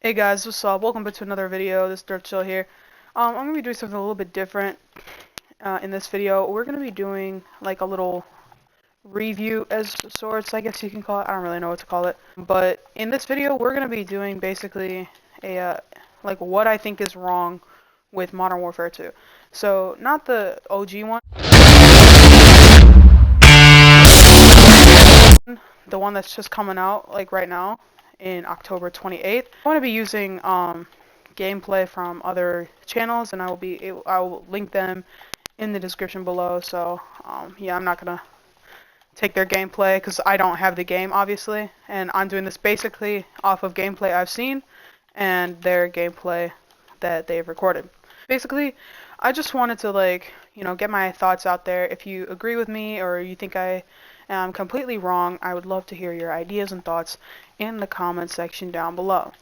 Hey guys, what's up? Welcome back to another video. This is Dirt Chill here. I'm gonna be doing something a little bit different in this video. We're gonna be doing like a little review as sorts, I guess you can call it. I don't really know what to call it. But in this video, we're gonna be doing basically a like what I think is wrong with Modern Warfare 2. So not the OG one, the one that's just coming out like right now in October 28th. I want to be using gameplay from other channels, and I will link them in the description below. So yeah, I'm not gonna take their gameplay because I don't have the game obviously, and I'm doing this basically off of gameplay I've seen and their gameplay that they've recorded. Basically, I just wanted to get my thoughts out there. If you agree with me or you think I am completely wrong, I would love to hear your ideas and thoughts in the comment section down below.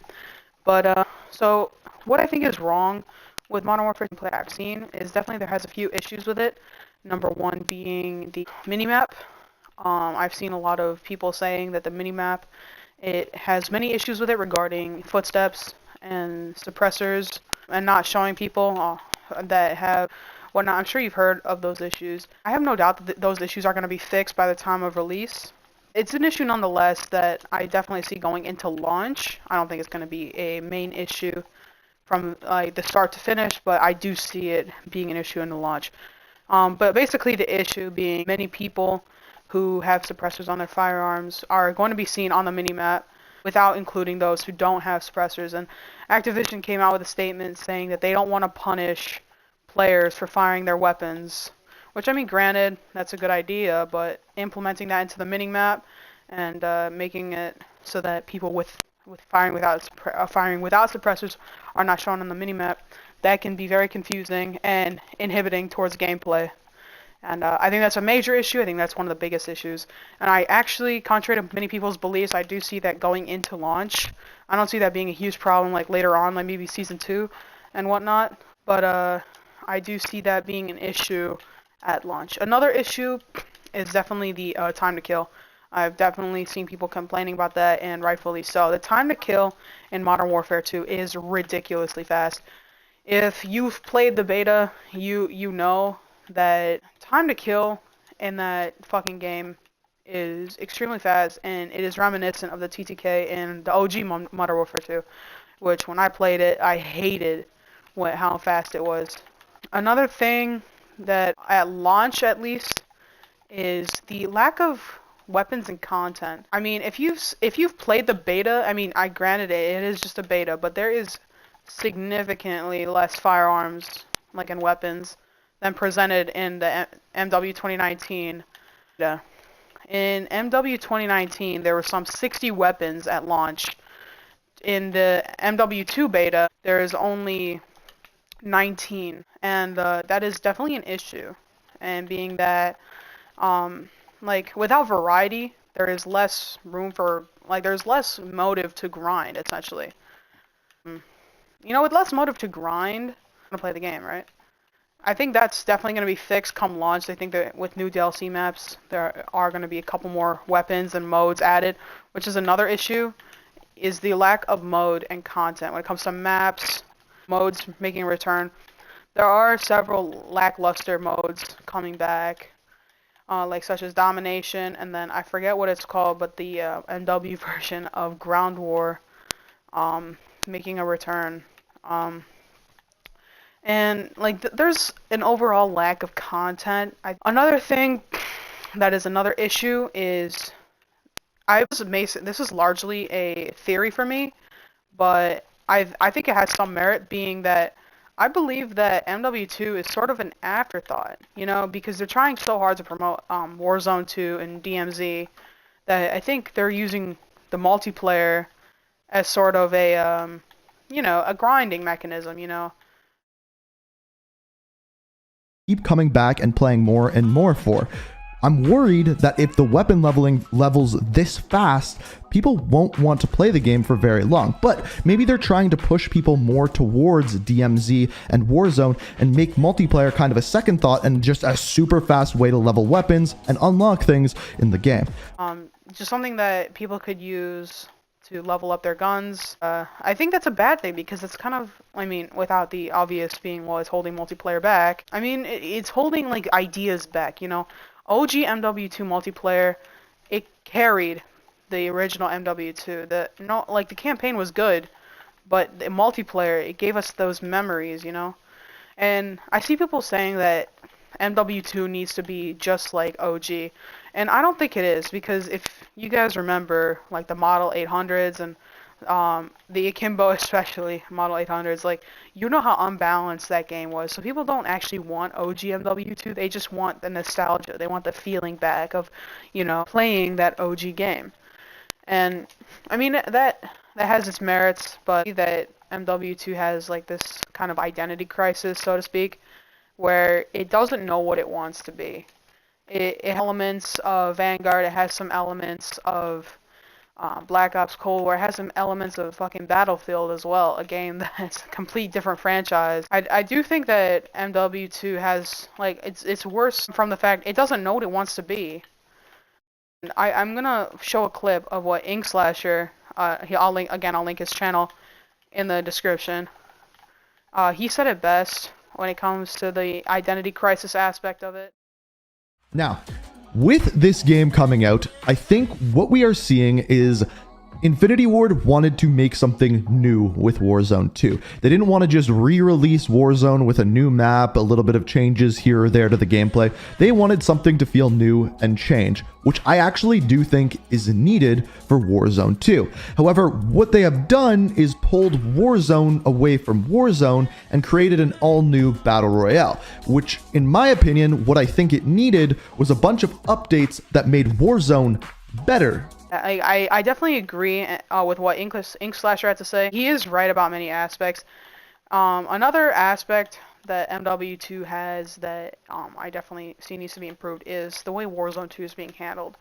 But so what I think is wrong with Modern Warfare gameplay I've seen is definitely there has a few issues with it. Number one being the minimap. I've seen a lot of people saying that the minimap, it has many issues with it regarding footsteps and suppressors and not showing people that have whatnot. I'm sure you've heard of those issues. I have no doubt that those issues are going to be fixed by the time of release. It's an issue nonetheless that I definitely see going into launch. I don't think it's going to be a main issue from like the start to finish, but I do see it being an issue in the launch. But basically the issue being many people who have suppressors on their firearms are going to be seen on the minimap without including those who don't have suppressors. And Activision came out with a statement saying that they don't want to punish players for firing their weapons, which, I mean, granted, that's a good idea, but implementing that into the minimap and making it so that people with firing without suppressors are not shown on the minimap, that can be very confusing and inhibiting towards gameplay. And I think that's a major issue. I think that's one of the biggest issues. And I actually, contrary to many people's beliefs, I do see that going into launch. I don't see that being a huge problem like later on, like maybe Season 2 and whatnot. But I do see that being an issue at launch. Another issue is definitely the time to kill. I've definitely seen people complaining about that, and rightfully so. The time to kill in Modern Warfare 2 is ridiculously fast. If you've played the beta, you know that time to kill in that fucking game is extremely fast, and it is reminiscent of the TTK in the OG Modern Warfare 2, which when I played it, I hated how fast it was. Another thing that at launch at least is the lack of weapons and content. I mean, if you've played the beta, I mean, I granted it is just a beta, but there is significantly less firearms like and weapons than presented in the MW 2019. Yeah. In MW 2019, there were some 60 weapons at launch. In the MW2 beta, there is only 19, and that is definitely an issue. And being that, like, without variety, there is less room for, like, there's less motive to grind, essentially. You know, with less motive to grind, I'm gonna play the game, right? I think that's definitely going to be fixed come launch. I think that with new DLC maps, there are going to be a couple more weapons and modes added, which is another issue, is the lack of mode and content. When it comes to maps, modes making a return, there are several lackluster modes coming back, like such as Domination, and then I forget what it's called, but the MW version of Ground War making a return. And like there's an overall lack of content. Another thing that is another issue is this is largely a theory for me, but I think it has some merit, being that I believe that MW2 is sort of an afterthought, you know, because they're trying so hard to promote Warzone 2 and DMZ that I think they're using the multiplayer as sort of a a grinding mechanism, you know. Keep coming back and playing more and more for. I'm worried that if the weapon leveling levels this fast, people won't want to play the game for very long. But maybe they're trying to push people more towards DMZ and Warzone and make multiplayer kind of a second thought and just a super fast way to level weapons and unlock things in the game. Just something that people could use to level up their guns. I think that's a bad thing because it's kind of, I mean, without the obvious being, well, it's holding multiplayer back. I mean, it's holding like ideas back, you know. OG MW2 multiplayer, it carried the original MW2. The campaign was good, but the multiplayer, it gave us those memories, you know. And I see people saying that MW2 needs to be just like OG, and I don't think it is, because if you guys remember, like the Model 800s and the Akimbo, especially Model 800s, like, you know how unbalanced that game was. So people don't actually want OG MW2. They just want the nostalgia. They want the feeling back of, you know, playing that OG game. And I mean that has its merits, but that MW2 has like this kind of identity crisis, so to speak, where it doesn't know what it wants to be. It has elements of Vanguard. It has some elements of Black Ops Cold War. It has some elements of fucking Battlefield as well, a game that's a complete different franchise. I do think that MW2 has, like, it's worse from the fact it doesn't know what it wants to be. I'm gonna show a clip of what Ink Slasher, I'll link his channel in the description. He said it best when it comes to the identity crisis aspect of it. Now, with this game coming out, I think what we are seeing is Infinity Ward wanted to make something new with Warzone 2. They didn't want to just re-release Warzone with a new map, a little bit of changes here or there to the gameplay. They wanted something to feel new and change, which I actually do think is needed for Warzone 2. However, what they have done is pulled Warzone away from Warzone and created an all-new Battle Royale, which, in my opinion, what I think it needed was a bunch of updates that made Warzone better. I definitely agree with what Ink Slasher had to say. He is right about many aspects. Another aspect that MW2 has that I definitely see needs to be improved is the way Warzone 2 is being handled.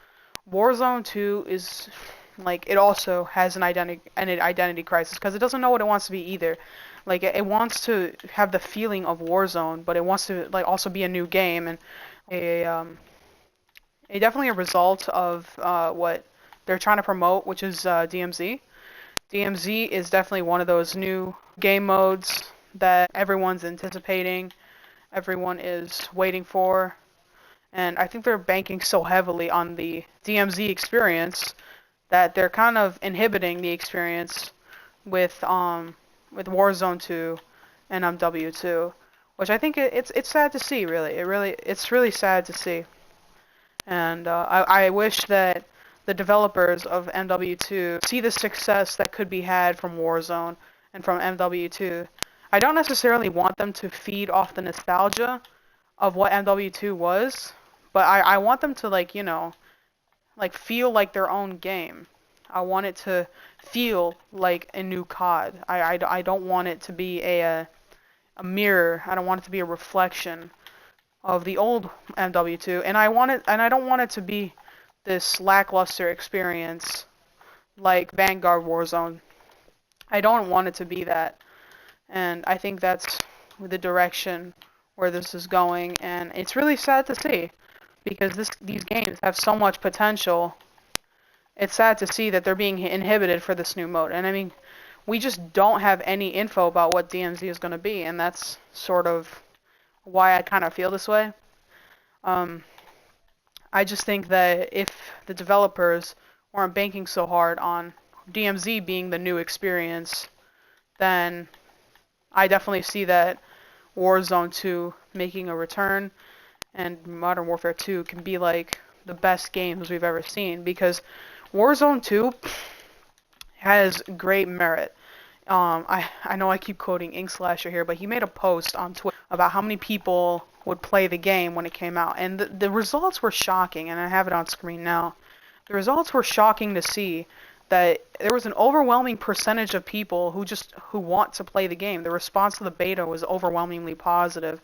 Warzone 2 is, like, it also has an identity crisis because it doesn't know what it wants to be either. Like, it wants to have the feeling of Warzone, but it wants to, like, also be a new game, and definitely a result of what they're trying to promote, which is DMZ. DMZ is definitely one of those new game modes that everyone's anticipating, everyone is waiting for, and I think they're banking so heavily on the DMZ experience that they're kind of inhibiting the experience with Warzone 2 and MW2, which I think it's sad to see. It's really sad to see, and I wish that the developers of MW2 see the success that could be had from Warzone and from MW2. I don't necessarily want them to feed off the nostalgia of what MW2 was, but I want them to, like, you know, like, feel like their own game. I want it to feel like a new COD. I don't want it to be a mirror. I don't want it to be a reflection of the old MW2, and I don't want it to be this lackluster experience like Vanguard Warzone. I don't want it to be that, and I think that's the direction where this is going, and it's really sad to see because these games have so much potential. It's sad to see that they're being inhibited for this new mode, and I mean, we just don't have any info about what DMZ is going to be, and that's sort of why I kind of feel this way. I just think that if the developers weren't banking so hard on DMZ being the new experience, then I definitely see that Warzone 2 making a return and Modern Warfare 2 can be like the best games we've ever seen, because Warzone 2 has great merit. I know I keep quoting Ink Slasher here, but he made a post on Twitter about how many people would play the game when it came out, and the results were shocking, and I have it on screen now. The results were shocking to see that there was an overwhelming percentage of people who want to play the game. The response to the beta was overwhelmingly positive,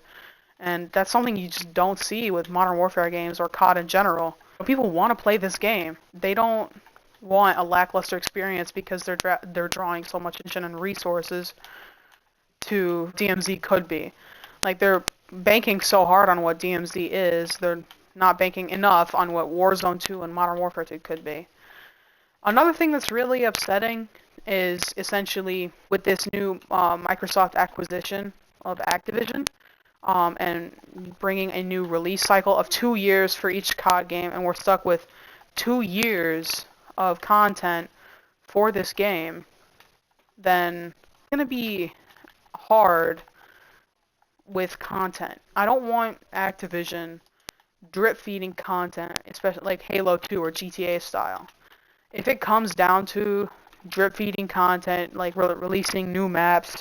and that's something you just don't see with Modern Warfare games or COD in general. People want to play this game. They don't want a lackluster experience because they're drawing so much attention and resources to DMZ could be. Like, they're banking so hard on what DMZ is, they're not banking enough on what Warzone 2 and Modern Warfare 2 could be. Another thing that's really upsetting is essentially with this new Microsoft acquisition of Activision, and bringing a new release cycle of 2 years for each COD game, and we're stuck with 2 years of content for this game, then it's going to be hard with content. I don't want Activision drip feeding content, especially like Halo 2 or GTA style. If it comes down to drip feeding content, like releasing new maps,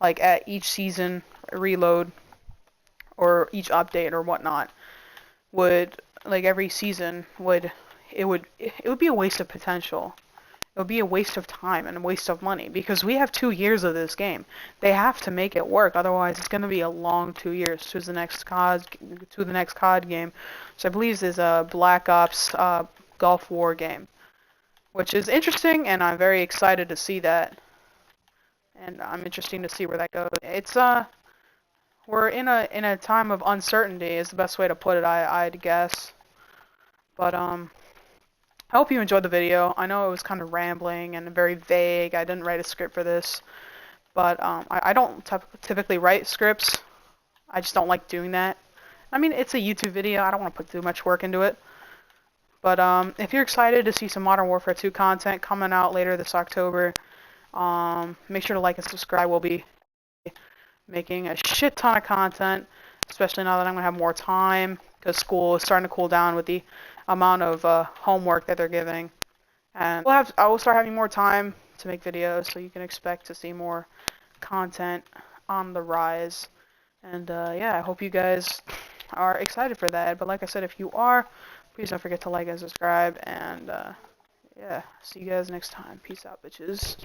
like at each season reload or each update or whatnot, would like every season would be a waste of potential. It would be a waste of time and a waste of money because we have 2 years of this game. They have to make it work, otherwise it's going to be a long 2 years to the next COD game, which I believe is a Black Ops Gulf War game, which is interesting, and I'm very excited to see that. And I'm interested to see where that goes. It's we're in a time of uncertainty is the best way to put it, I'd guess. But I hope you enjoyed the video. I know it was kind of rambling and very vague. I didn't write a script for this, but I don't typically write scripts. I just don't like doing that. I mean, it's a YouTube video. I don't want to put too much work into it. But if you're excited to see some Modern Warfare 2 content coming out later this October, make sure to like and subscribe. We'll be making a shit ton of content, especially now that I'm going to have more time because school is starting to cool down with the amount of homework that they're giving. And I will start having more time to make videos, so you can expect to see more content on the rise. And yeah, I hope you guys are excited for that. But like I said, if you are, please don't forget to like and subscribe. And yeah, see you guys next time. Peace out, bitches.